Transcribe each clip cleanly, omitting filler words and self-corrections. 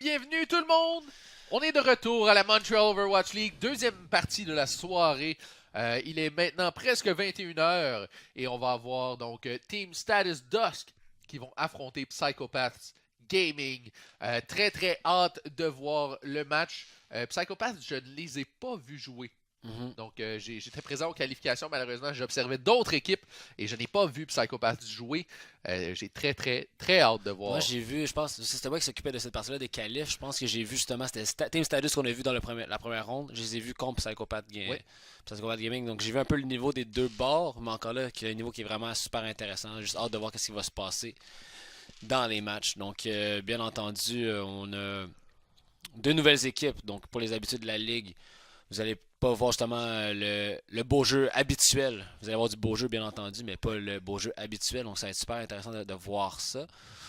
Bienvenue tout le monde! On est de retour à la Montreal Overwatch League, deuxième partie de la soirée. Il est maintenant presque 21h et on va avoir donc Team Status Dusk qui vont affronter Psychopaths Gaming. Très très hâte de voir le match. Psychopaths, je ne les ai pas vus jouer. Mhm. Donc, j'étais présent aux qualifications. Malheureusement, j'observais d'autres équipes et je n'ai pas vu Psychopaths jouer. J'ai très, très, très hâte de Moi, voir. j'ai vu, je pense, c'était moi qui s'occupait de cette partie-là des qualifs. Je pense que j'ai vu justement, c'était Team Status qu'on a vu dans la première ronde. Je les ai vus contre Oui, Psychopath Gaming. Donc, j'ai vu un peu le niveau des deux bords, mais encore là, qu'il y a un niveau qui est vraiment super intéressant. Juste hâte de voir ce qui va se passer dans les matchs. Donc, bien entendu, on a deux nouvelles équipes. Donc, pour les habitudes de la ligue, vous allez pas voir justement le beau jeu habituel. Vous allez avoir du beau jeu, bien entendu, mais pas le beau jeu habituel. Donc, ça va être super intéressant de voir ça.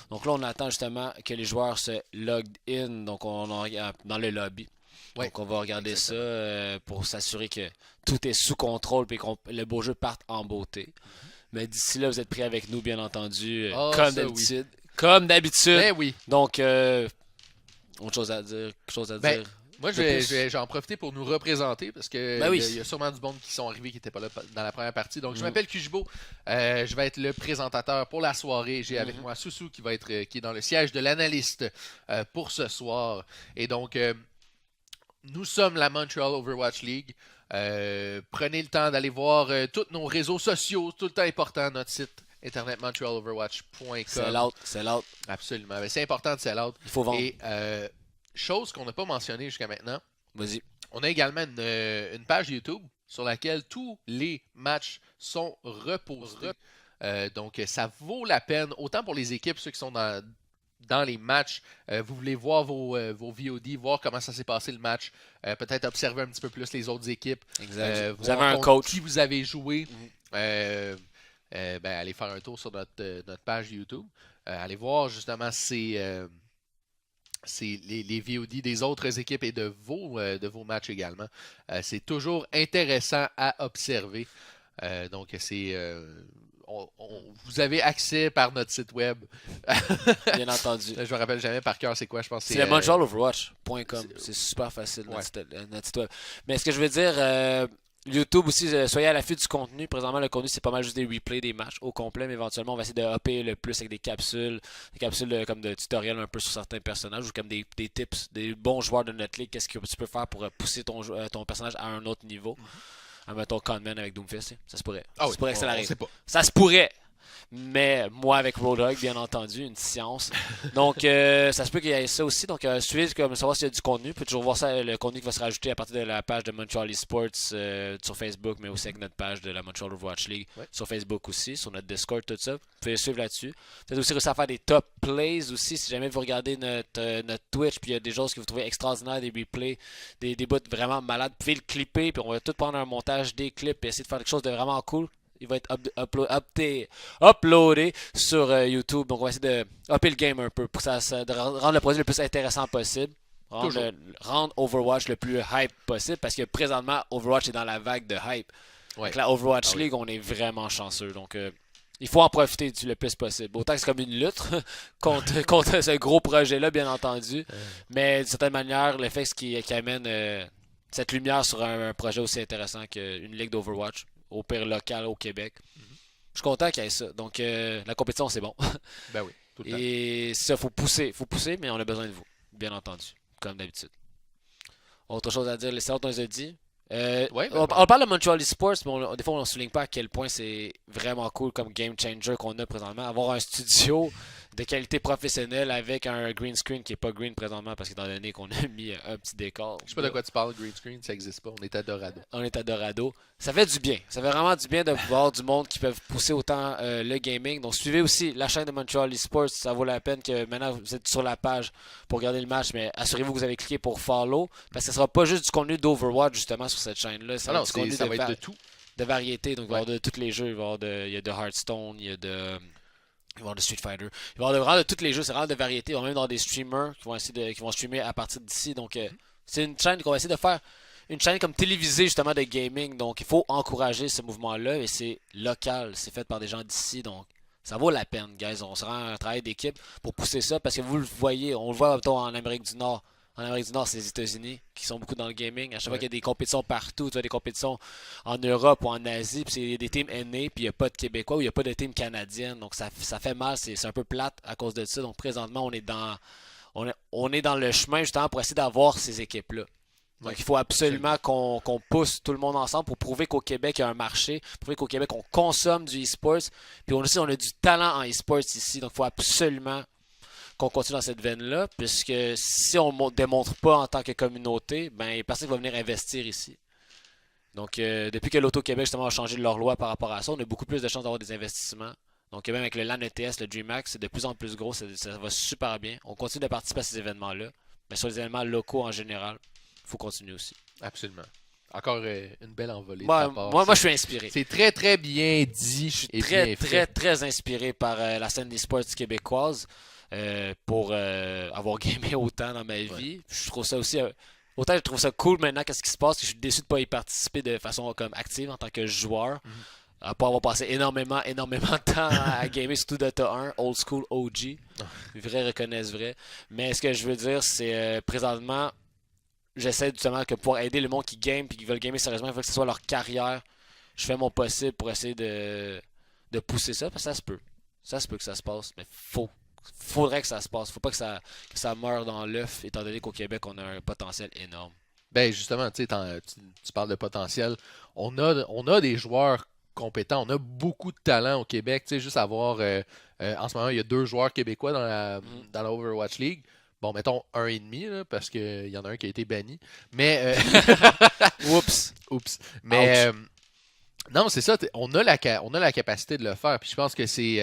Donc là, on attend justement que les joueurs se logged in, donc dans le lobby. oui, Donc on va regarder ça exactement. pour s'assurer que tout est sous contrôle et que le beau jeu parte en beauté. Mais d'ici là, vous êtes prêts avec nous, bien entendu, Ah, comme ça oui. d'habitude. Comme d'habitude. Ben oui. Donc, autre chose à dire, quelque chose à Ben, dire moi, de plus? j'en profiter pour nous représenter parce que Ben oui. il y a sûrement du monde qui sont arrivés qui n'étaient pas là dans la première partie. Donc, je Mhm, m'appelle Kujibo. Je vais être le présentateur pour la soirée. J'ai avec mhm. moi Soussou qui est dans le siège de l'analyste pour ce soir. Et donc, nous sommes la Montreal Overwatch League. Prenez le temps d'aller voir tous nos réseaux sociaux, tout le temps important, notre site internet C'est montrealoverwatch.com. l'autre, c'est l'autre. Absolument. Ben, c'est important de sell out. Il faut vendre. Et chose qu'on n'a pas mentionnée jusqu'à maintenant, Vas-y. on a également une page YouTube sur laquelle tous les matchs sont repostés. Donc, ça vaut la peine, autant pour les équipes, ceux qui sont dans les matchs, vous voulez voir vos VOD, voir comment ça s'est passé le match, peut-être observer un petit peu plus les autres équipes, Exact. Vous avez voir un contre coach. qui vous avez joué. Mhm. Euh, ben, allez faire un tour sur notre page YouTube. Allez voir justement les VOD des autres équipes et de vos matchs également. C'est toujours intéressant à observer. Donc, vous avez accès par notre site web. Bien entendu. Je me rappelle jamais par cœur c'est quoi, je pense que C'est c'est. le montrealoverwatch.com. C'est- C'est super facile, ouais. notre site web. Mais ce que je veux dire, YouTube aussi, soyez à l'affût du contenu. Présentement, le contenu, c'est pas mal juste des replays des matchs au complet, mais éventuellement, on va essayer de upper le plus avec des capsules comme de tutoriels un peu sur certains personnages ou comme des tips, des bons joueurs de notre ligue. Qu'est-ce que tu peux faire pour pousser ton personnage à un autre niveau. Mettons Conman avec Doomfist, ça se pourrait. Ah Ça oui, se pourrait que ça on arrive. sait pas. Ça se pourrait! Mais moi avec Roadhog, bien entendu, une science. Donc ça se peut qu'il y ait ça aussi. Donc suivez comme savoir s'il y a du contenu. Vous pouvez toujours voir ça, le contenu qui va se rajouter à partir de la page de Montreal Esports sur Facebook, mais aussi avec notre page de la Montreal Overwatch League Ouais. sur Facebook aussi, sur notre Discord, tout ça. Vous pouvez suivre là-dessus. Peut-être aussi réussir à faire des top plays aussi. Si jamais vous regardez notre Twitch, puis il y a des choses que vous trouvez extraordinaires, des replays, des bouts vraiment malades, vous pouvez le clipper, puis on va tout prendre un montage des clips et essayer de faire quelque chose de vraiment cool. Il va être uploadé sur YouTube. Donc, on va essayer de upper le game un peu pour de rendre le produit le plus intéressant possible. Toujours. Rendre Overwatch le plus hype possible parce que présentement, Overwatch est dans la vague de hype. Ouais. Avec la Ah Overwatch oui. League, on est vraiment chanceux. Donc, il faut en profiter le plus possible. Autant que c'est comme une lutte contre ce gros projet-là, bien entendu. Mais d'une certaine manière, le fait qui amène cette lumière sur un projet aussi intéressant qu'une ligue d'Overwatch, au pire local au Québec. Je suis content qu'il y ait ça. Donc, la compétition, c'est bon. Ben oui, tout le temps. Et ça, faut pousser, mais on a besoin de vous, bien entendu, comme d'habitude. Autre chose à dire, les séances, on les a dit. Ouais, ben, On parle de Montreal Esports, mais des fois on ne souligne pas à quel point c'est vraiment cool comme game changer qu'on a présentement. Avoir un studio de qualité professionnelle avec un green screen qui est pas green présentement parce qu'étant donné qu'on a mis un petit décor. je sais pas de quoi tu parles, green screen, ça existe pas. On est à Dorado. On est à Dorado. Ça fait du bien. Ça fait vraiment du bien de voir du monde qui peuvent pousser autant le gaming. Donc suivez aussi la chaîne de Montreal Esports. Ça vaut la peine que maintenant vous êtes sur la page pour regarder le match, mais assurez-vous que vous avez cliqué pour follow. Parce que ce sera pas juste du contenu d'Overwatch justement sur cette chaîne-là. Ça Ah va non, être du contenu ça va être de tout. de variété. Donc il va y Ouais. avoir de tous les jeux. Il y a de Hearthstone, il va y avoir de Street Fighter. Il va y avoir vraiment de tous les jeux. C'est vraiment de variété. Il va y avoir même dans des streamers qui vont streamer à partir d'ici. Donc c'est une chaîne qu'on va essayer de faire une chaîne comme télévisée justement de gaming. Donc il faut encourager ce mouvement-là et c'est local. C'est fait par des gens d'ici. Donc Ça vaut la peine, guys. On se rend un travail d'équipe pour pousser ça parce que vous le voyez, on le voit mettons, en Amérique du Nord. En Amérique du Nord, c'est les États-Unis qui sont beaucoup dans le gaming. À chaque fois qu'il y a des compétitions partout, tu as des compétitions en Europe ou en Asie, puis c'est des teams aînés, puis il n'y a pas de Québécois ou il n'y a pas de team canadienne. Donc ça fait mal, c'est un peu plate à cause de ça. Donc présentement, on est dans le chemin justement pour essayer d'avoir ces équipes-là. Donc, il faut absolument qu'on pousse tout le monde ensemble pour prouver qu'au Québec, il y a un marché, pour prouver qu'au Québec, on consomme du e-sports. Puis aussi, on a du talent en e-sports ici. Donc, il faut absolument qu'on continue dans cette veine-là, puisque si on ne démontre pas en tant que communauté, ben, il n'y a personne qui va venir investir ici. Donc, depuis que l'Auto-Québec, justement, a changé leur loi par rapport à ça, on a beaucoup plus de chances d'avoir des investissements. Donc, même avec le LAN ETS, le DreamHack, c'est de plus en plus gros, ça va super bien. On continue de participer à ces événements-là, mais sur les événements locaux en général, il faut continuer aussi. Absolument. Encore une belle envolée de Moi, ta part. moi, je suis inspiré. C'est très, très bien dit. Je suis et très, bien très, fait. très inspiré par la scène des sports québécoise pour avoir gamé autant dans ma vie. Je trouve ça aussi... autant je trouve ça cool maintenant qu'est-ce qui se passe, que je suis déçu de ne pas y participer de façon comme active en tant que joueur. Pas avoir passé énormément de temps à gamer, surtout Dota 1, old school OG. Vrai reconnaissent vrai. Mais ce que je veux dire, c'est présentement, j'essaie justement de pouvoir aider le monde qui game et qui veulent gamer sérieusement, il faut que ce soit leur carrière. Je fais mon possible pour essayer de pousser ça, parce que ça se peut. Ça se peut que ça se passe, mais faudrait que ça se passe. Faut pas que ça meure dans l'œuf, étant donné qu'au Québec, on a un potentiel énorme. Ben justement, tu parles de potentiel. On a des joueurs compétents. On a beaucoup de talent au Québec. Tu sais, juste à voir, en ce moment, il y a 2 joueurs québécois dans la Overwatch League. Bon, mettons 1,5, là, parce qu'il y en a un qui a été banni. Mais, Oups! oups. Mais, non, c'est ça. On a la capacité de le faire. Puis je pense que c'est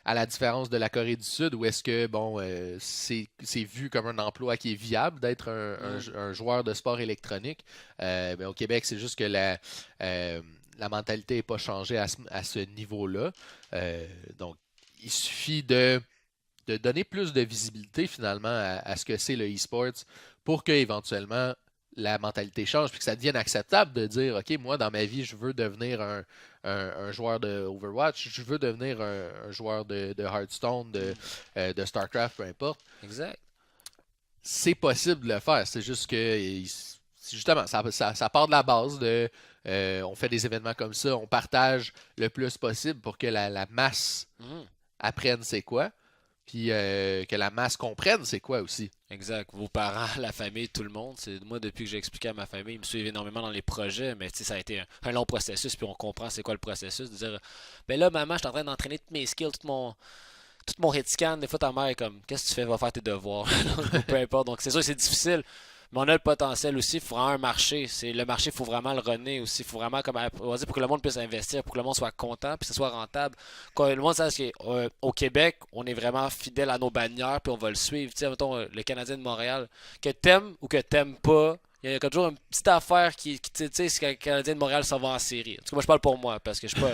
à la différence de la Corée du Sud, où est-ce que, bon, c'est vu comme un emploi qui est viable d'être un joueur de sport électronique. Ben, au Québec, c'est juste que la mentalité n'est pas changée à ce niveau-là. Donc, il suffit de donner plus de visibilité finalement à ce que c'est le e-sports pour que éventuellement la mentalité change puis que ça devienne acceptable de dire OK, moi dans ma vie je veux devenir un joueur de Overwatch, je veux devenir un joueur de Hearthstone, de StarCraft, peu importe. Exact. C'est possible de le faire, c'est juste que justement ça part de la base de on fait des événements comme ça, on partage le plus possible pour que la masse apprenne c'est quoi. Puis que la masse comprenne c'est quoi aussi. Exact. Vos parents, la famille, tout le monde. Moi, depuis que j'ai expliqué à ma famille, ils me suivent énormément dans les projets, mais ça a été un long processus, puis on comprend c'est quoi le processus. De dire, ben là, maman, je suis en train d'entraîner tous mes skills, tout mon hit scan. Des fois, ta mère est comme, qu'est-ce que tu fais? Va faire tes devoirs. Peu importe. Donc, c'est sûr que c'est difficile. Mais on a le potentiel aussi, il faut vraiment un marché. Le marché, il faut vraiment le runner aussi. Il faut vraiment, comme on va dire, pour que le monde puisse investir, pour que le monde soit content, puis que ce soit rentable. Quand le monde sache qu'au Québec, on est vraiment fidèle à nos bannières, puis on va le suivre. Tu sais, mettons, le Canadien de Montréal, que t'aimes ou que t'aimes pas, il y a toujours une petite affaire qui tu sais, c'est que le Canadien de Montréal s'en va en série. En tout cas, moi, je parle pour moi, parce que je suis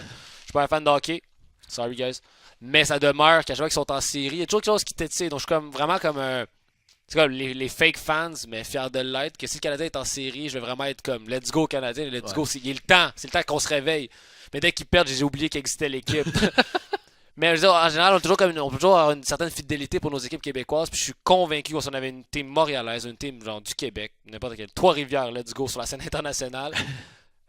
pas un fan de hockey. Sorry, guys. Mais ça demeure qu'à chaque fois qu'ils sont en série, il y a toujours quelque chose qui t'étire. Donc, je suis vraiment comme un. C'est comme les fake fans, mais fiers de l'être, que si le Canadien est en série, je vais vraiment être comme let's go Canadien, let's go, il est le temps, c'est le temps qu'on se réveille. Mais dès qu'ils perdent, j'ai oublié qu'existait l'équipe. Mais je veux dire, en général, on peut toujours avoir une certaine fidélité pour nos équipes québécoises, puis je suis convaincu qu'on avait une team montréalaise, une team genre du Québec, n'importe quelle, Trois-Rivières, let's go, sur la scène internationale.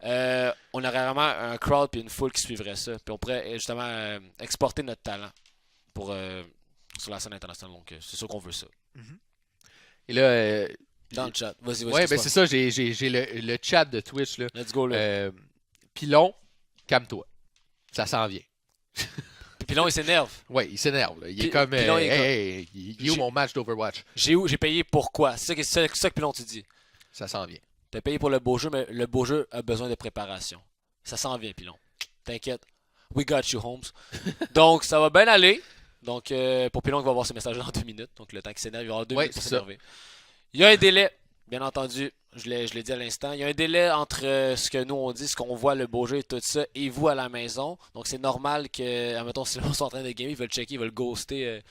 On aurait vraiment un crowd puis une foule qui suivrait ça, puis on pourrait justement exporter notre talent sur la scène internationale, donc c'est sûr qu'on veut ça. Et là, dans le chat. Vas-y. Ouais, ben c'est ça, j'ai le chat de Twitch là. Let's go là. Pilon, calme-toi. Ça s'en vient. Pilon, il s'énerve. Ouais, il s'énerve. Là. Il est comme, Pilon, il est où mon match d'Overwatch? J'ai payé pourquoi? C'est ça que Pilon tu dis. Ça s'en vient. T'as payé pour le beau jeu, mais le beau jeu a besoin de préparation. Ça s'en vient, Pilon. T'inquiète. We got you, Holmes. Donc, ça va bien aller. Donc, pour Pilon, il va avoir ce message dans 2 minutes. Donc, le temps qu'il s'énerve, il va avoir 2 minutes pour s'énerver. Il y a un délai, bien entendu. Je l'ai dit à l'instant. Il y a un délai entre ce que nous on dit, ce qu'on voit, le beau jeu et tout ça, et vous à la maison. Donc, c'est normal que, admettons, si les gens sont en train de gamer, ils veulent checker, ils veulent ghoster,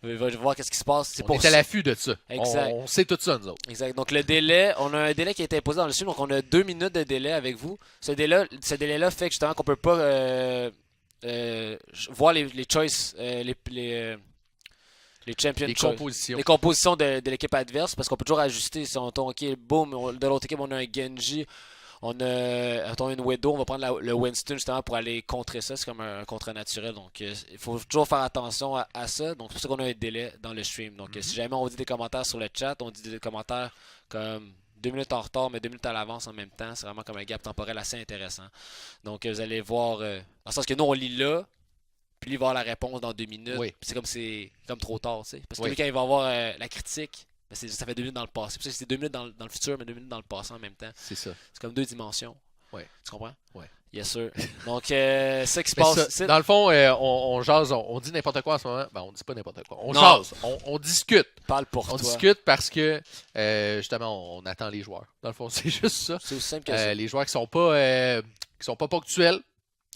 ils veulent voir qu'est-ce qui se passe. On est à l'affût de ça. Exact. On sait tout ça, nous autres. Exact. Donc, le délai, on a un délai qui a été imposé dans le stream. Donc, on a 2 minutes de délai avec vous. Ce délai-là fait que justement qu'on peut pas voir les choices, les champion Les choice. compositions. Les compositions de l'équipe adverse, parce qu'on peut toujours ajuster. Si on tombe, ok, boum, de l'autre équipe, on a un Genji, on a une Widow, on va prendre le Winston justement pour aller contrer ça. C'est comme un contre naturel. Donc, il faut toujours faire attention à ça. Donc, c'est pour ça qu'on a un délai dans le stream. Donc, si jamais on dit des commentaires sur le chat, on dit des commentaires comme 2 minutes en retard, mais 2 minutes à l'avance en même temps. C'est vraiment comme un gap temporel assez intéressant. Donc, vous allez voir, dans le sens que nous, on lit là, puis lui, il va avoir la réponse dans 2 minutes. Oui. Puis c'est comme trop tard, tu sais. Parce que Oui. lui, quand il va avoir la critique, ben, ça fait 2 minutes dans le passé. C'est pour ça que c'est 2 minutes dans le futur, mais 2 minutes dans le passé en même temps. C'est ça. C'est comme 2 dimensions. Ouais. Tu comprends? Ouais. Yes, sir. Donc, c'est ça qui se Mais passe ça, ici. dans le fond, on jase, on dit n'importe quoi en ce moment. Ben, on dit pas n'importe quoi. On Non. jase, on discute. Parle pour On toi. discute parce que, justement, on attend les joueurs. Dans le fond, c'est juste ça. C'est aussi simple que ça. Les joueurs qui sont pas ponctuels.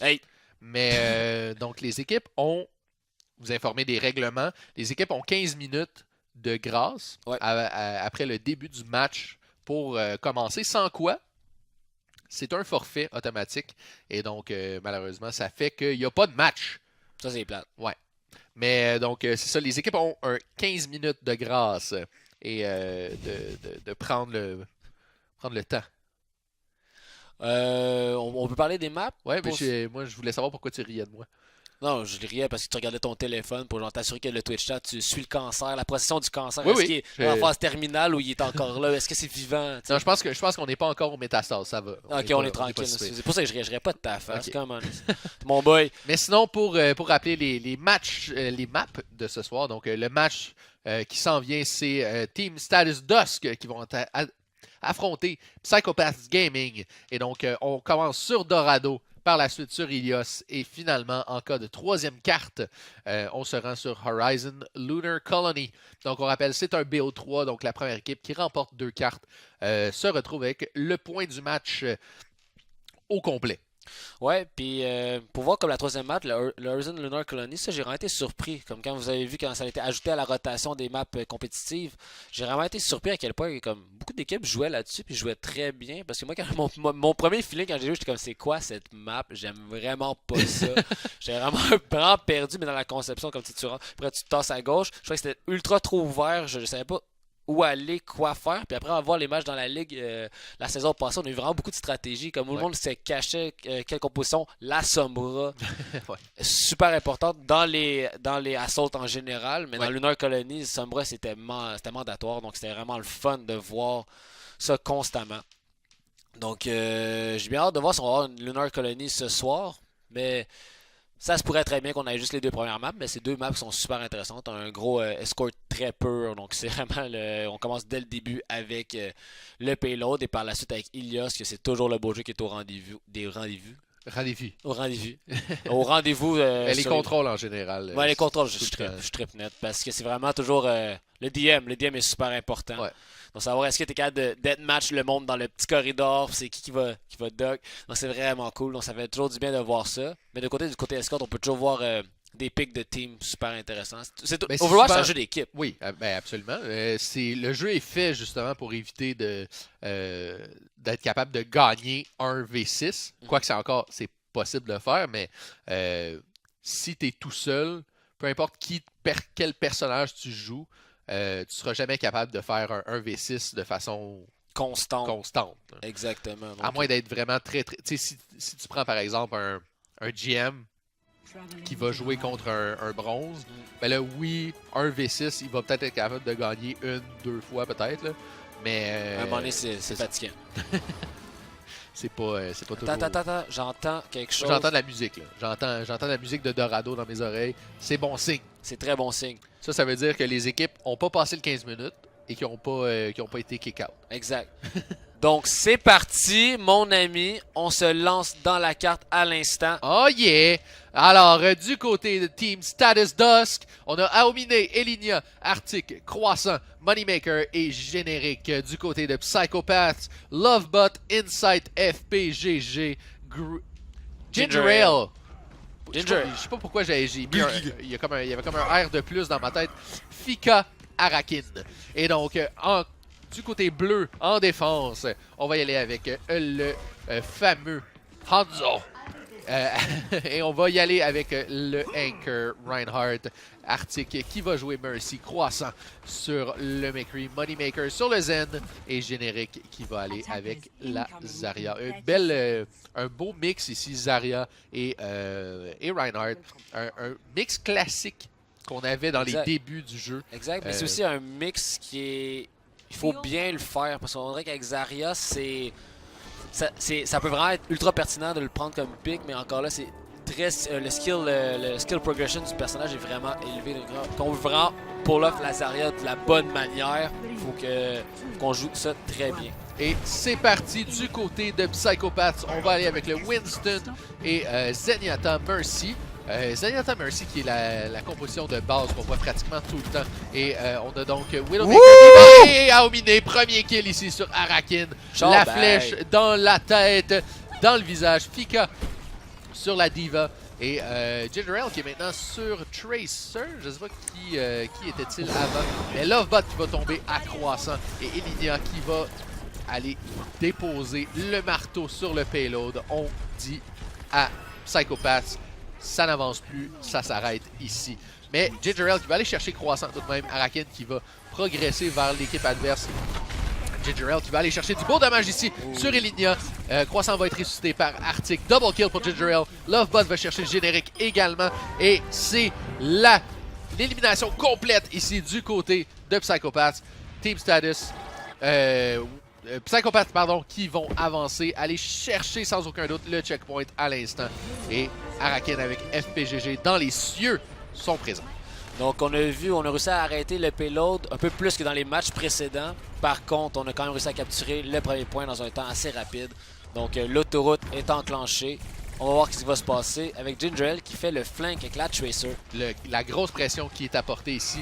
Hey! Mais donc, les équipes ont, vous informez des règlements, les équipes ont 15 minutes de grâce Ouais. après le début du match pour commencer. Sans quoi, c'est un forfait automatique. Et donc, malheureusement, ça fait qu'il n'y a pas de match. Ça, c'est plate. Mais donc, c'est ça, les équipes ont 15 minutes de grâce et de prendre le temps. On peut parler des maps? Ouais, mais Pour- moi, je voulais savoir pourquoi tu riais de moi. Non, je riais parce que tu regardais ton téléphone pour genre t'assurer que le Twitch chat, tu suis le cancer, la procession du cancer. Oui, Est-ce oui, qu'il est je- en phase terminale ou il est encore là? Est-ce que c'est vivant? Tu sais? Non, je pense qu'on n'est pas encore au métastase, ça va. Ok, pas- on est pas tranquille. si pire. C'est pour ça que je rirais pas de ta face. Ok. Come on. Mon boy. Mais sinon, pour rappeler les matchs, les maps de ce soir, donc le match qui s'en vient, c'est Team Status Dusk qui vont affronter Psychopaths Gaming. Et donc, on commence sur Dorado, par la suite sur Ilios, et finalement, en cas de troisième carte, on se rend sur Horizon Lunar Colony. Donc, on rappelle, c'est un BO3, donc la première équipe qui remporte 2 cartes se retrouve avec le point du match au complet. Ouais, puis pour voir comme la troisième map, le Horizon Lunar Colony, ça j'ai vraiment été surpris. Comme quand vous avez vu quand ça a été ajouté à la rotation des maps compétitives, j'ai vraiment été surpris à quel point comme beaucoup d'équipes jouaient là-dessus puis jouaient très bien. Parce que moi, quand mon premier feeling quand j'ai joué, j'étais comme c'est quoi cette map? J'aime vraiment pas ça. J'ai vraiment perdu, mais dans la conception, comme si tu rentres, après tu te tasses à gauche, je trouvais que c'était ultra trop ouvert, je savais pas où aller, quoi faire. Puis après avoir les matchs dans la ligue la saison passée, on a eu vraiment beaucoup de stratégies. Comme tout le monde se cachait quelle composition, la Sombra, Ouais. super importante dans les assaults en général, mais dans Ouais. Lunar Colony, Sombra c'était mandatoire, donc c'était vraiment le fun de voir ça constamment. Donc j'ai bien hâte de voir si on va avoir une Lunar Colony ce soir, mais ça se pourrait très bien qu'on ait juste les 2 premières maps, mais ces 2 maps sont super intéressantes. On a un gros escort très pur, donc c'est vraiment on commence dès le début avec le payload et par la suite avec Ilios, que c'est toujours le beau jeu qui est au rendez-vous. Rendez-vous. Au rendez-vous. Au rendez-vous. Les sur contrôles en général. Ouais, les contrôles, tout le temps. je trippe net parce que c'est vraiment toujours le DM. Le DM est super important. Ouais. Donc, savoir est-ce que tu es capable de deathmatch le monde dans le petit corridor, c'est qui va dock. Donc, c'est vraiment cool. Donc, ça fait toujours du bien de voir ça. Mais du côté escort, on peut toujours voir des pics de team super intéressants. Ben, c'est Overwatch, c'est souvent- un jeu d'équipe. Oui, ben absolument. Le jeu est fait justement pour éviter d'être capable de gagner un V6. Quoique c'est possible de le faire, mais si tu es tout seul, peu importe quel personnage tu joues, tu seras jamais capable de faire un V6 de façon Constant. constante. Exactement. Donc, À moins d'être vraiment très, très. Tu sais, si tu prends par exemple un GM qui va jouer contre un bronze, ben là, oui, un V6, il va peut-être être capable de gagner 1-2 fois, peut-être, là, mais. à un moment donné, c'est fatigant. C'est pas toujours. Attends, j'entends quelque chose. J'entends de la musique, là. J'entends de la musique de Dorado dans mes oreilles. C'est bon signe. C'est très bon signe. Ça veut dire que les équipes n'ont pas passé le 15 minutes et qui n'ont pas été kick-out. Exact. Donc, c'est parti, mon ami. On se lance dans la carte à l'instant. Oh yeah! Alors, du côté de Team Status Dusk, on a Aomine, Elinia, Arctic, Croissant, Moneymaker et Générique. Du côté de Psychopaths, Lovebot, Insight, FPGG, Ginger Ale. Ginger. Je sais pas pourquoi j'ai mis il y avait comme un R de plus dans ma tête. Fika, Arakin. Et donc, du côté bleu, en défense, on va y aller avec le fameux Hanzo. Et on va y aller avec le Anchor Reinhardt Arctic qui va jouer Mercy, Croissant sur le McCree, Moneymaker sur le Zen et Générique qui va aller avec la Zarya. Un beau mix ici, Zarya et Reinhardt. Un mix classique qu'on avait dans les débuts du jeu. Exact, mais c'est aussi un mix qui est... Il faut bien le faire parce qu'on dirait qu'avec Zarya, ça peut vraiment être ultra pertinent de le prendre comme pick, mais encore là, c'est très le skill progression du personnage est vraiment élevé. Donc, quand on veut vraiment pull off la Zarya de la bonne manière, il faut qu'on joue ça très bien. Et c'est parti du côté de Psychopaths. On va aller avec le Winston et Zenyatta Mercy. Zenyatta Mercy qui est la composition de base qu'on voit pratiquement tout le temps. Et on a donc Widowmaker et Aomine, premier kill ici sur Arakin. La flèche dans la tête, dans le visage. Fika sur la Diva. Et Gingerel qui est maintenant sur Tracer. Je ne sais pas qui était-il avant. Mais Lovebot qui va tomber à Croissant. Et Elinia qui va aller déposer le marteau sur le payload. On dit à Psychopaths, ça n'avance plus, ça s'arrête ici. Mais Gingerel qui va aller chercher Croissant tout de même. Arakin qui va progresser vers l'équipe adverse. Gingerel qui va aller chercher du beau dommage ici sur Elinia. Croissant va être ressuscité par Arctic. Double kill pour Gingerel. Lovebot va chercher le générique également. Et c'est l'élimination complète ici du côté de Psychopaths. Team Status. Psychopaths, qui vont avancer, aller chercher sans aucun doute le checkpoint à l'instant. Et Arakin avec FPGG dans les cieux sont présents. Donc on a réussi à arrêter le payload un peu plus que dans les matchs précédents. Par contre, on a quand même réussi à capturer le premier point dans un temps assez rapide. Donc l'autoroute est enclenchée. On va voir ce qui va se passer avec Gingerel qui fait le flank avec la Tracer. La grosse pression qui est apportée ici.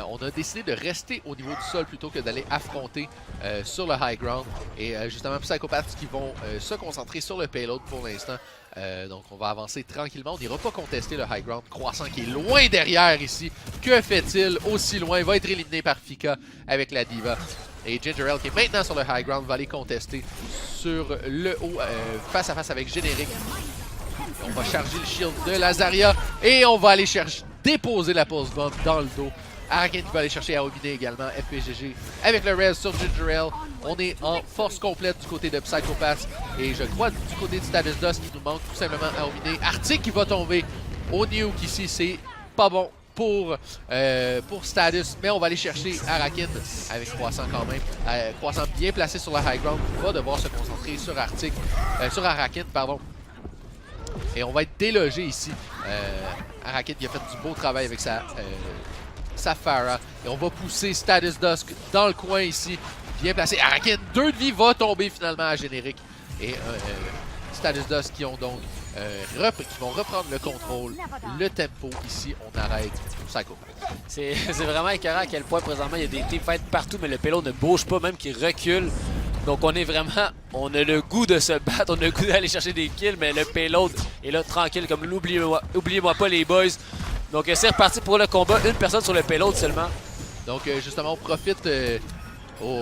On a décidé de rester au niveau du sol plutôt que d'aller affronter sur le high ground. Et justement, Psychopaths qui vont se concentrer sur le payload pour l'instant. Donc on va avancer tranquillement. On n'ira pas contester le high ground. Croissant qui est loin derrière ici. Que fait-il aussi loin? Il va être éliminé par Fika avec la Diva. Et Gingerel qui est maintenant sur le high ground va aller contester sur le haut face à face avec Générique. On va charger le shield de la Zarya et on va aller déposer la pulse bomb dans le dos. Arakin qui va aller chercher Aomine également, FPGG avec le res sur Gingerel. On est en force complète du côté de Psychopaths et je crois du côté du Status Dust il nous manque tout simplement Aomine. Arctic qui va tomber au nuke ici, c'est pas bon pour Status, mais on va aller chercher Arakin avec Croissant quand même. Croissant bien placé sur la high ground, va devoir se concentrer sur Arakin, pardon. Et on va être délogé ici. Arakin qui a fait du beau travail avec sa Pharah. Et on va pousser Status Dusk dans le coin ici. Bien placé. Arakin, 2 de vie, va tomber finalement à Générique. Et Status Dusk qui ont donc qui vont reprendre le contrôle. Le tempo ici, on arrête Psychopaths. C'est vraiment écœurant à quel point présentement il y a des teamfights partout, mais le payload ne bouge pas, même qu'il recule. Donc on a le goût de se battre, on a le goût d'aller chercher des kills, mais le payload est là tranquille, comme oubliez-moi pas les boys. Donc c'est reparti pour le combat, une personne sur le payload seulement. Donc justement on profite,